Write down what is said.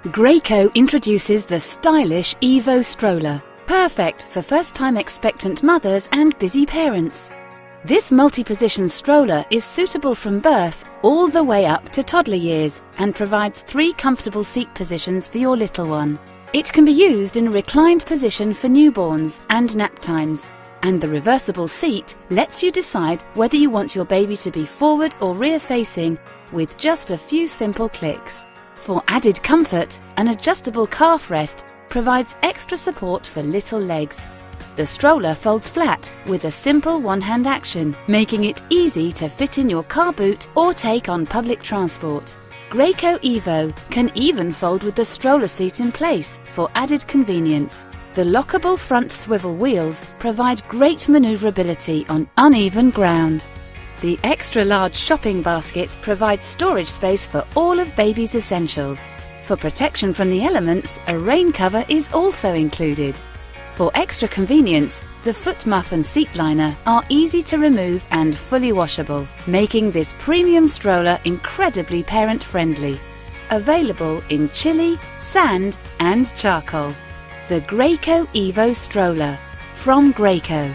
Graco introduces the stylish Evo stroller, perfect for first-time expectant mothers and busy parents. This multi-position stroller is suitable from birth all the way up to toddler years and provides 3 comfortable seat positions for your little one. It can be used in a reclined position for newborns and nap times, and the reversible seat lets you decide whether you want your baby to be forward or rear-facing with just a few simple clicks. For added comfort, an adjustable calf rest provides extra support for little legs. The stroller folds flat with a simple one-hand action, making it easy to fit in your car boot or take on public transport. Graco Evo can even fold with the stroller seat in place for added convenience. The lockable front swivel wheels provide great manoeuvrability on uneven ground. The extra-large shopping basket provides storage space for all of baby's essentials. For protection from the elements, a rain cover is also included. For extra convenience, the foot muff and seat liner are easy to remove and fully washable, making this premium stroller incredibly parent-friendly. Available in chili, sand and charcoal. The Graco Evo stroller from Graco.